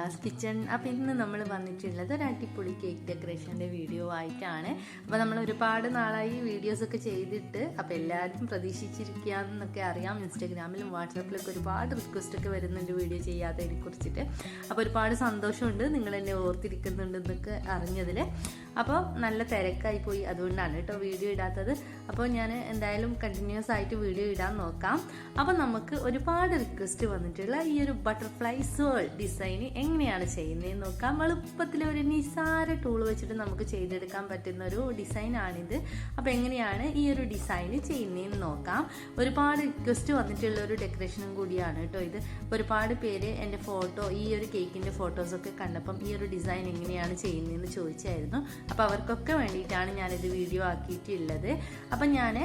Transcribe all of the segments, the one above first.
Shibla's kitchen. അപ്പോൾ ഇന്ന് നമ്മൾ വന്നിട്ടുള്ളത് ഒരു അടിപൊളി കേക്ക് ഡെക്കറേഷൻ്റെ വീഡിയോ ആയിട്ടാണ്. അപ്പോൾ നമ്മൾ ഒരുപാട് നാളായി വീഡിയോസൊക്കെ ചെയ്തിട്ട്, അപ്പോൾ എല്ലാവരും പ്രതീക്ഷിച്ചിരിക്കുകയെന്നൊക്കെ അറിയാം. ഇൻസ്റ്റാഗ്രാമിലും വാട്സാപ്പിലൊക്കെ ഒരുപാട് റിക്വസ്റ്റൊക്കെ വരുന്നുണ്ട് വീഡിയോ ചെയ്യാത്തതിനെ കുറിച്ചിട്ട്. അപ്പോൾ ഒരുപാട് സന്തോഷമുണ്ട് നിങ്ങൾ എന്നെ ഓർത്തിരിക്കുന്നുണ്ടെന്നൊക്കെ അറിഞ്ഞതിൽ. അപ്പോൾ നല്ല തിരക്കായി പോയി, അതുകൊണ്ടാണ് കേട്ടോ വീഡിയോ ഇടാത്തത്. അപ്പോൾ ഞാൻ എന്തായാലും കണ്ടിന്യൂസ് ആയിട്ട് വീഡിയോ ഇടാൻ നോക്കാം. അപ്പോൾ നമുക്ക് ഒരുപാട് റിക്വസ്റ്റ് വന്നിട്ടുള്ള ഈ ഒരു ബട്ടർഫ്ലൈ swirl ഡിസൈൻ എങ്ങനെയാണ് ചെയ്യുന്നതെന്ന് നോക്കാം. എളുപ്പത്തിൽ ഒരു നിസാര ടൂൾ വെച്ചിട്ട് നമുക്ക് ചെയ്തെടുക്കാൻ പറ്റുന്ന ഒരു ഡിസൈനാണിത്. അപ്പോൾ എങ്ങനെയാണ് ഈ ഒരു ഡിസൈൻ ചെയ്യുന്നതെന്ന് നോക്കാം. ഒരുപാട് റിക്വസ്റ്റ് വന്നിട്ടുള്ള ഒരു ഡെക്കറേഷനും കൂടിയാണ് കേട്ടോ ഇത്. ഒരുപാട് പേര് എൻ്റെ ഫോട്ടോ, ഈ ഒരു കേക്കിൻ്റെ ഫോട്ടോസൊക്കെ കണ്ടപ്പം ഈ ഒരു ഡിസൈൻ എങ്ങനെയാണ് ചെയ്യുന്നതെന്ന് ചോദിച്ചായിരുന്നു. അപ്പോൾ അവർക്കൊക്കെ വേണ്ടിയിട്ടാണ് ഞാനിത് വീഡിയോ ആക്കിയിട്ടുള്ളത്. അപ്പം ഞാൻ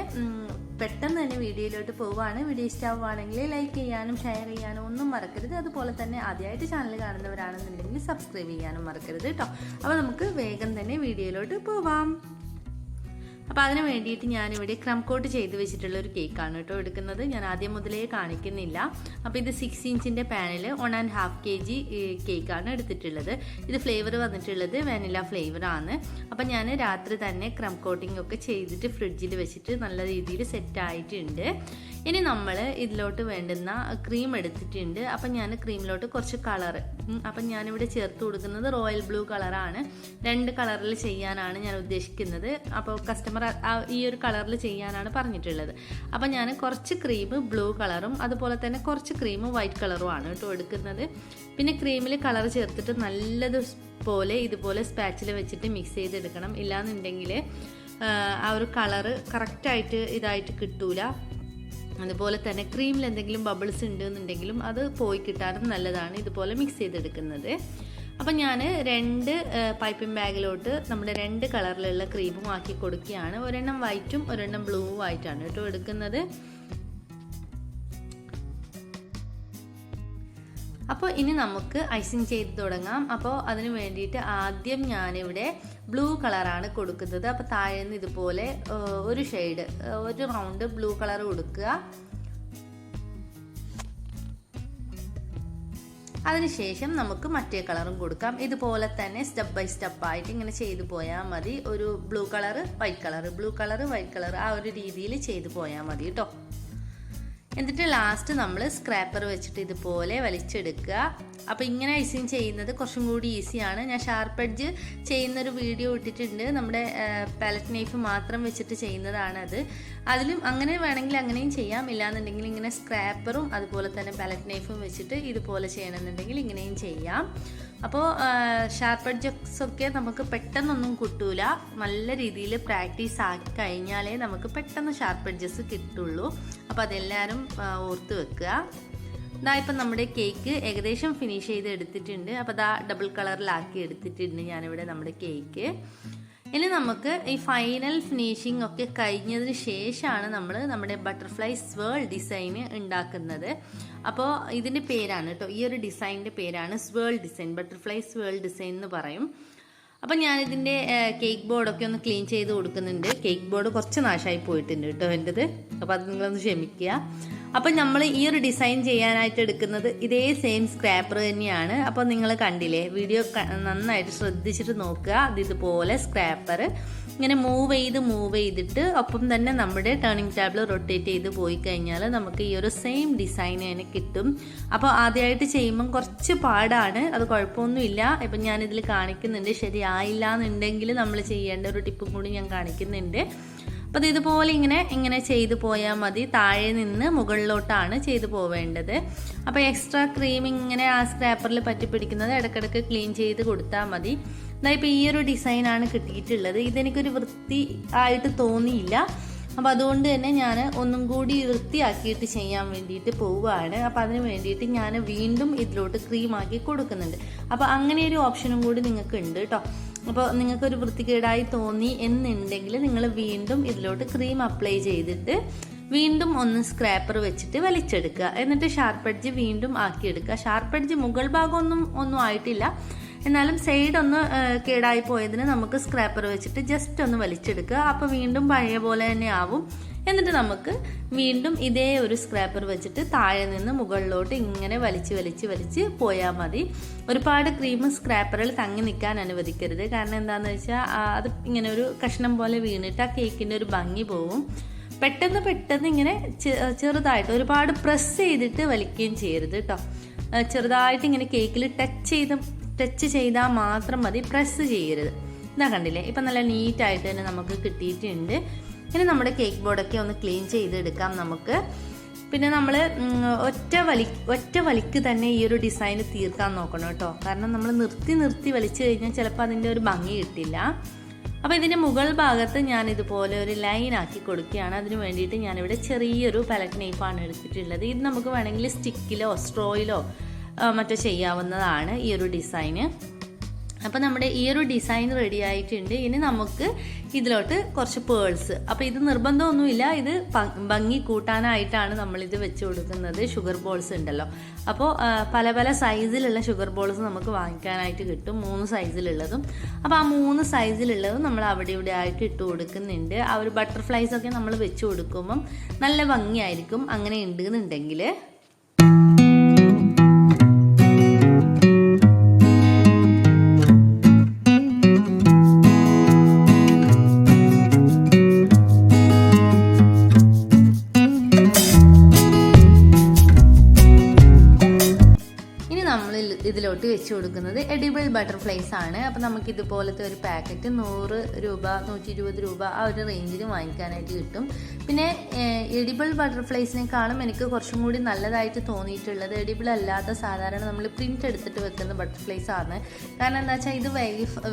പെട്ടെന്ന് തന്നെ വീഡിയോയിലോട്ട് പോവുകയാണ്. വീഡിയോ ഇഷ്ടമാവുകയാണെങ്കിൽ ലൈക്ക് ചെയ്യാനും ഷെയർ ചെയ്യാനും ഒന്നും മറക്കരുത്. അതുപോലെ തന്നെ ആദ്യമായിട്ട് ചാനൽ കാണുന്നവരാണെന്നുണ്ടെങ്കിൽ സബ്സ്ക്രൈബ് ചെയ്യാനും മറക്കരുത് കേട്ടോ. അപ്പോൾ നമുക്ക് വേഗം തന്നെ വീഡിയോയിലോട്ട് പോവാം. അപ്പോൾ അതിന് വേണ്ടിയിട്ട് ഞാനിവിടെ ക്രം കോട്ട് ചെയ്ത് വെച്ചിട്ടുള്ള ഒരു കേക്കാണ് കേട്ടോ എടുക്കുന്നത്. ഞാൻ ആദ്യം മുതലേ കാണിക്കുന്നില്ല. അപ്പോൾ ഇത് 6 ഇഞ്ചിൻ്റെ പാനിൽ 1.5 kg കേക്കാണ് എടുത്തിട്ടുള്ളത്. ഇത് ഫ്ലേവർ വന്നിട്ടുള്ളത് വാനില ഫ്ലേവറാണ്. അപ്പോൾ ഞാൻ രാത്രി തന്നെ ക്രം കോട്ടിംഗ് ഒക്കെ ചെയ്തിട്ട് ഫ്രിഡ്ജിൽ വെച്ചിട്ട് നല്ല രീതിയിൽ സെറ്റായിട്ടുണ്ട്. ഇനി നമ്മൾ ഇതിലോട്ട് വേണ്ടുന്ന ക്രീം എടുത്തിട്ടുണ്ട്. അപ്പം ഞാൻ ക്രീമിലോട്ട് കുറച്ച് കളർ, അപ്പം ഞാനിവിടെ ചേർത്ത് കൊടുക്കുന്നത് റോയൽ ബ്ലൂ കളറാണ്. 2 കളറിൽ ചെയ്യാനാണ് ഞാൻ ഉദ്ദേശിക്കുന്നത്. അപ്പോൾ കസ്റ്റമർ ഈ ഒരു കളറിൽ ചെയ്യാനാണ് പറഞ്ഞിട്ടുള്ളത്. അപ്പം ഞാൻ കുറച്ച് ക്രീം ബ്ലൂ കളറും അതുപോലെ തന്നെ കുറച്ച് ക്രീം വൈറ്റ് കളറും ആണ് കേട്ടോ എടുക്കുന്നത്. പിന്നെ ക്രീമിൽ കളർ ചേർത്തിട്ട് നല്ലതുപോലെ ഇതുപോലെ സ്പാച്ചിൽ വെച്ചിട്ട് മിക്സ് ചെയ്തെടുക്കണം. ഇല്ലാന്നുണ്ടെങ്കിൽ ആ ഒരു കളറ് കറക്റ്റായിട്ട് ഇതായിട്ട് കിട്ടൂല. അതുപോലെ തന്നെ ക്രീമിൽ എന്തെങ്കിലും ബബിൾസ് ഉണ്ടെന്നുണ്ടെങ്കിലും അത് പോയി കിട്ടാനും നല്ലതാണ് ഇതുപോലെ മിക്സ് ചെയ്തെടുക്കുന്നത്. അപ്പം ഞാൻ 2 പൈപ്പിംഗ് ബാഗിലോട്ട് നമ്മുടെ 2 കളറിലുള്ള ക്രീമും ആക്കി കൊടുക്കുകയാണ്. ഒരെണ്ണം വൈറ്റും ഒരെണ്ണം ബ്ലൂവും ആയിട്ടാണ് കേട്ടോ എടുക്കുന്നത്. അപ്പോൾ ഇനി നമുക്ക് ഐസിങ് ചെയ്ത് തുടങ്ങാം. അപ്പോൾ അതിന് വേണ്ടിയിട്ട് ആദ്യം ഞാനിവിടെ ബ്ലൂ കളറാണ് കൊടുക്കുന്നത്. അപ്പോൾ താഴെ നിന്ന് ഇതുപോലെ ഒരു ഷെയ്ഡ്, ഒരു റൗണ്ട് ബ്ലൂ കളർ കൊടുക്കുക. അതിനുശേഷം നമുക്ക് മറ്റേ കളറും കൊടുക്കാം. ഇതുപോലെ തന്നെ സ്റ്റെപ്പ് ബൈ സ്റ്റെപ്പായിട്ട് ഇങ്ങനെ ചെയ്തു പോയാൽ മതി. ഒരു blue colour white colour, blue colour white colour, ആ ഒരു രീതിയിൽ ചെയ്തു പോയാൽ മതി കേട്ടോ. എന്നിട്ട് ലാസ്റ്റ് നമ്മൾ സ്ക്രാപ്പർ വെച്ചിട്ട് ഇതുപോലെ വലിച്ചെടുക്കുക. അപ്പോൾ ഇങ്ങനെ ഐസിങ് ചെയ്യുന്നത് കുറച്ചും കൂടി ഈസിയാണ്. ഞാൻ ഷാർപ്പ് എഡ്ജ് ചെയ്യുന്നൊരു വീഡിയോ ഇട്ടിട്ടുണ്ട്. നമ്മുടെ പാലറ്റ് നൈഫ് മാത്രം വെച്ചിട്ട് ചെയ്യുന്നതാണത്. അതിലും അങ്ങനെ വേണമെങ്കിൽ അങ്ങനെയും ചെയ്യാം. ഇല്ലാന്നുണ്ടെങ്കിൽ ഇങ്ങനെ സ്ക്രാപ്പറും അതുപോലെ തന്നെ പാലറ്റ് നൈഫും വെച്ചിട്ട് ഇതുപോലെ ചെയ്യണമെന്നുണ്ടെങ്കിൽ ഇങ്ങനെയും ചെയ്യാം. അപ്പോൾ ഷാർപ്പ് എഡ്ജൊക്കെ നമുക്ക് പെട്ടെന്നൊന്നും കിട്ടൂല. നല്ല രീതിയിൽ പ്രാക്ടീസ് ആക്കി കഴിഞ്ഞാലേ നമുക്ക് പെട്ടെന്ന് ഷാർപ്പ് എഡ്ജസ് കിട്ടുള്ളൂ. അപ്പോൾ അതെല്ലാവരും ഓർത്ത് വെക്കുക. ഇപ്പം നമ്മുടെ കേക്ക് ഏകദേശം ഫിനിഷ് ചെയ്ത് എടുത്തിട്ടുണ്ട്. അപ്പോൾ ഡബിൾ കളറിലാക്കി എടുത്തിട്ടുണ്ട് ഞാനിവിടെ നമ്മുടെ കേക്ക്. ഇനി നമുക്ക് ഈ ഫൈനൽ ഫിനിഷിംഗ് ഒക്കെ കഴിഞ്ഞതിന് ശേഷമാണ് നമ്മൾ നമ്മുടെ ബട്ടർഫ്ലൈ swirl ഡിസൈൻ ഉണ്ടാക്കുന്നത്. അപ്പോൾ ഇതിൻ്റെ പേരാണ് കേട്ടോ, ഈ ഒരു ഡിസൈനിൻ്റെ പേരാണ് swirl design, butterfly swirl design എന്ന് പറയും. അപ്പം ഞാനിതിൻ്റെ കേക്ക് ബോർഡൊക്കെ ഒന്ന് ക്ലീൻ ചെയ്ത് കൊടുക്കുന്നുണ്ട്. കേക്ക് ബോർഡ് കുറച്ച് നാശമായി പോയിട്ടുണ്ട് കേട്ടോ എൻ്റെത്. അപ്പോൾ അത് നിങ്ങളൊന്ന് ക്ഷമിക്കുക. അപ്പം നമ്മൾ ഈ ഒരു ഡിസൈൻ ചെയ്യാനായിട്ട് എടുക്കുന്നത് ഇതേ സെയിം സ്ക്രാപ്പർ തന്നെയാണ്. അപ്പോൾ നിങ്ങൾ കണ്ടില്ലേ, വീഡിയോ നന്നായിട്ട് ശ്രദ്ധിച്ചിട്ട് നോക്കുക. അത് ഇതുപോലെ സ്ക്രാപ്പർ ഇങ്ങനെ മൂവ് ചെയ്തിട്ട് ഒപ്പം തന്നെ നമ്മുടെ ടേണിംഗ് ടാബിൾ റൊട്ടേറ്റ് ചെയ്ത് പോയി കഴിഞ്ഞാൽ നമുക്ക് ഈ ഒരു സെയിം ഡിസൈൻ തന്നെ കിട്ടും. അപ്പോൾ ആദ്യമായിട്ട് ചെയ്യുമ്പം കുറച്ച് പാടാണ്, അത് കുഴപ്പമൊന്നുമില്ല. ഇപ്പം ഞാനിതിൽ കാണിക്കുന്നുണ്ട്. ശരിയായില്ല എന്നുണ്ടെങ്കിൽ നമ്മൾ ചെയ്യേണ്ട ഒരു ടിപ്പും കൂടി ഞാൻ കാണിക്കുന്നുണ്ട്. അപ്പോൾ അത് ഇതുപോലെ ഇങ്ങനെ ചെയ്തു പോയാൽ മതി. താഴെ നിന്ന് മുകളിലോട്ടാണ് ചെയ്തു പോവേണ്ടത്. അപ്പോൾ എക്സ്ട്രാ ക്രീം ഇങ്ങനെ ആ സ്ക്രാപ്പറിൽ പറ്റി പിടിക്കുന്നത് ഇടയ്ക്കിടയ്ക്ക് ക്ലീൻ ചെയ്ത് കൊടുത്താൽ മതി. ഇപ്പോൾ ഈ ഒരു ഡിസൈനാണ് കിട്ടിയിട്ടുള്ളത്. ഇതെനിക്കൊരു വൃത്തി ആയിട്ട് തോന്നിയില്ല. അപ്പോൾ അതുകൊണ്ട് തന്നെ ഞാൻ ഒന്നും കൂടി വൃത്തിയാക്കിയിട്ട് ചെയ്യാൻ വേണ്ടിയിട്ട് പോവുകയാണ്. അപ്പോൾ അതിന് വേണ്ടിയിട്ട് ഞാൻ വീണ്ടും ഇതിലോട്ട് ക്രീമാക്കി കൊടുക്കുന്നുണ്ട്. അപ്പോൾ അങ്ങനെ ഒരു ഓപ്ഷനും കൂടി നിങ്ങൾക്ക് ഉണ്ട് കേട്ടോ. അപ്പോൾ നിങ്ങൾക്കൊരു വൃത്തികേടായി തോന്നി എന്നുണ്ടെങ്കിൽ നിങ്ങൾ വീണ്ടും ഇതിലോട്ട് ക്രീം അപ്ലൈ ചെയ്തിട്ട് വീണ്ടും ഒന്ന് സ്ക്രാപ്പർ വെച്ചിട്ട് വലിച്ചെടുക്കുക. എന്നിട്ട് ഷാർപ്പ് എഡ്ജ് വീണ്ടും ആക്കിയെടുക്കുക. ഷാർപ്പ് എഡ്ജ് മുകൾ ഭാഗം ഒന്നും ആയിട്ടില്ല, എന്നാലും സൈഡ് ഒന്ന് കേടായി പോയതിന് നമുക്ക് സ്ക്രാപ്പർ വെച്ചിട്ട് ജസ്റ്റ് ഒന്ന് വലിച്ചെടുക്കുക. അപ്പോൾ വീണ്ടും പഴയ പോലെ തന്നെ ആവും. എന്നിട്ട് നമുക്ക് വീണ്ടും ഇതേ ഒരു സ്ക്രാപ്പർ വെച്ചിട്ട് താഴെ നിന്ന് മുകളിലോട്ട് ഇങ്ങനെ വലിച്ച് പോയാൽ മതി. ഒരുപാട് ക്രീം സ്ക്രാപ്പറിൽ തങ്ങി നിൽക്കാൻ അനുവദിക്കരുത്. കാരണം എന്താണെന്ന് വെച്ചാൽ അത് ഇങ്ങനെ ഒരു കഷ്ണം പോലെ വീണിട്ട് ആ കേക്കിൻ്റെ ഒരു ഭംഗി പോവും. പെട്ടെന്ന് ഇങ്ങനെ ചെറുതായിട്ട് ഒരുപാട് പ്രസ് ചെയ്തിട്ട് വലിക്കുകയും ചെയ്യരുത് കേട്ടോ. ചെറുതായിട്ട് ഇങ്ങനെ കേക്കിൽ ടച്ച് ചെയ്താൽ മാത്രം മതി, പ്രസ് ചെയ്യരുത്. ഇതാ കണ്ടില്ലേ, ഇപ്പം നല്ല നീറ്റായിട്ട് തന്നെ നമുക്ക് കിട്ടിയിട്ടുണ്ട്. ഇനി നമ്മുടെ കേക്ക് ബോർഡൊക്കെ ഒന്ന് ക്ലീൻ ചെയ്തെടുക്കാം നമുക്ക്. പിന്നെ നമ്മൾ ഒറ്റ വലിക്ക് തന്നെ ഈ ഒരു ഡിസൈൻ തീർക്കാൻ നോക്കണം കേട്ടോ. കാരണം നമ്മൾ നിർത്തി വലിച്ചു കഴിഞ്ഞാൽ ചിലപ്പോൾ അതിൻ്റെ ഒരു ഭംഗി കിട്ടില്ല. അപ്പോൾ ഇതിൻ്റെ മുകൾ ഭാഗത്ത് ഞാൻ ഇതുപോലെ ഒരു ലൈൻ ആക്കി കൊടുക്കുകയാണ്. അതിന് വേണ്ടിയിട്ട് ഞാനിവിടെ ചെറിയൊരു പലറ്റ് നൈഫാണ് എടുത്തിട്ടുള്ളത്. ഇത് നമുക്ക് വേണമെങ്കിൽ സ്റ്റിക്കിലോ സ്ട്രോയിലോ മറ്റോ ചെയ്യാവുന്നതാണ് ഈ ഒരു ഡിസൈന്. അപ്പോൾ നമ്മുടെ ഈ ഒരു ഡിസൈൻ റെഡി ആയിട്ടുണ്ട്. ഇനി നമുക്ക് ഇതിലോട്ട് കുറച്ച് പേൾസ്, അപ്പോൾ ഇത് നിർബന്ധമൊന്നുമില്ല, ഇത് ഭംഗി കൂട്ടാനായിട്ടാണ് നമ്മളിത് വെച്ച് കൊടുക്കുന്നത്. ഷുഗർ ബോൾസ് ഉണ്ടല്ലോ, അപ്പോൾ പല സൈസിലുള്ള ഷുഗർ ബോൾസ് നമുക്ക് വാങ്ങിക്കാനായിട്ട് കിട്ടും, 3 സൈസിലുള്ളതും. അപ്പോൾ ആ 3 സൈസിലുള്ളതും നമ്മൾ അവിടെ ഇവിടെ ആയിട്ട് ഇട്ട് കൊടുക്കുന്നുണ്ട്. ആ ഒരു ബട്ടർഫ്ലൈസ് ഒക്കെ നമ്മൾ വെച്ച് കൊടുക്കുമ്പം നല്ല ഭംഗിയായിരിക്കും അങ്ങനെ ഉണ്ടെന്നുണ്ടെങ്കിൽ. ഇതിലോട്ട് വെച്ച് കൊടുക്കുന്നത് എഡിബിൾ ബട്ടർഫ്ലൈസ് ആണ്. അപ്പോൾ നമുക്ക് ഇതുപോലത്തെ ഒരു പാക്കറ്റ് 100 രൂപ 120 രൂപ ആ ഒരു റേഞ്ചിൽ വാങ്ങിക്കാനായിട്ട് കിട്ടും. പിന്നെ എഡിബിൾ ബട്ടർഫ്ലൈസിനേക്കാളും എനിക്ക് കുറച്ചും കൂടി നല്ലതായിട്ട് തോന്നിയിട്ടുള്ളത് എഡിബിൾ അല്ലാത്ത സാധാരണ നമ്മൾ പ്രിന്റ് എടുത്തിട്ട് വെക്കുന്ന ബട്ടർഫ്ലൈസ് ആണ്. കാരണം എന്താ വെച്ചാൽ ഇത്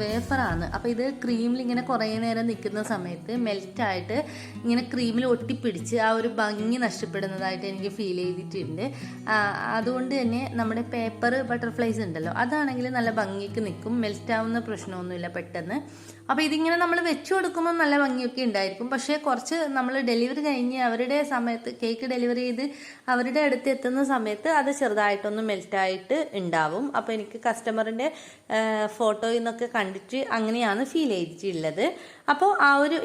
വേഫറാണ്. അപ്പോൾ ഇത് ക്രീമിൽ ഇങ്ങനെ കുറേ നേരം നിൽക്കുന്ന സമയത്ത് മെൽറ്റായിട്ട് ഇങ്ങനെ ക്രീമിൽ ഒട്ടിപ്പിടിച്ച് ആ ഒരു ഭംഗി നഷ്ടപ്പെടുന്നതായിട്ട് എനിക്ക് ഫീൽ ചെയ്തിട്ടുണ്ട്. അതുകൊണ്ട് തന്നെ നമ്മുടെ പേപ്പർ ബട്ടർഫ്ലൈസ് ഉണ്ടല്ലോ, അതാണെങ്കിൽ നല്ല ഭംഗിക്ക് നിൽക്കും, മെൽറ്റ് ആവുന്ന പ്രശ്നമൊന്നുമില്ല പെട്ടെന്ന്. അപ്പോൾ ഇതിങ്ങനെ നമ്മൾ വെച്ചു കൊടുക്കുമ്പോൾ നല്ല ഭംഗിയൊക്കെ ഉണ്ടായിരിക്കും. പക്ഷേ കുറച്ച് നമ്മൾ ഡെലിവറി കഴിഞ്ഞ് അവരുടെ സമയത്ത് കേക്ക് ഡെലിവറി ചെയ്ത് അവരുടെ അടുത്ത് എത്തുന്ന സമയത്ത് അത് ചെറുതായിട്ടൊന്ന് മെൽറ്റായിട്ട് ഉണ്ടാവും. അപ്പോൾ എനിക്ക് കസ്റ്റമറിൻ്റെ ഫോട്ടോയിൽ നിന്നൊക്കെ കണ്ടിട്ട് അങ്ങനെയാണ് ഫീൽ ചെയ്തിട്ടുള്ളത്. അപ്പോൾ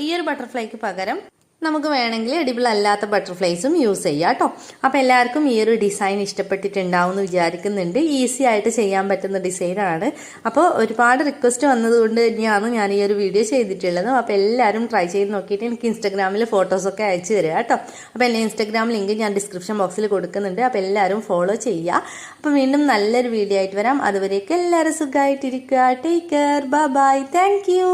ഈ ഒരു ബട്ടർഫ്ലൈക്ക് പകരം നമുക്ക് വേണമെങ്കിൽ എഡിബിൾ അല്ലാത്ത ബട്ടർഫ്ലൈസും യൂസ് ചെയ്യാം കേട്ടോ. അപ്പോൾ എല്ലാവർക്കും ഈ ഒരു ഡിസൈൻ ഇഷ്ടപ്പെട്ടിട്ടുണ്ടാവും എന്ന് വിചാരിക്കുന്നുണ്ട്. ഈസി ആയിട്ട് ചെയ്യാൻ പറ്റുന്ന ഡിസൈനാണ്. അപ്പോൾ ഒരുപാട് റിക്വസ്റ്റ് വന്നതുകൊണ്ട് തന്നെയാണ് ഞാൻ ഈ ഒരു വീഡിയോ ചെയ്തിട്ടുള്ളത്. അപ്പോൾ എല്ലാവരും ട്രൈ ചെയ്ത് നോക്കിയിട്ട് എനിക്ക് ഇൻസ്റ്റാഗ്രാമിൽ ഫോട്ടോസൊക്കെ അയച്ചു തരിക കേട്ടോ. അപ്പോൾ എൻ്റെ ഇൻസ്റ്റാഗ്രാം ലിങ്ക് ഞാൻ ഡിസ്ക്രിപ്ഷൻ ബോക്സിൽ കൊടുക്കുന്നുണ്ട്. അപ്പോൾ എല്ലാവരും ഫോളോ ചെയ്യുക. അപ്പോൾ വീണ്ടും നല്ലൊരു വീഡിയോ ആയിട്ട് വരാം. അതുവരേക്കും എല്ലാവരും സുഖമായിട്ടിരിക്കുക. Take care, bye bye, thank U.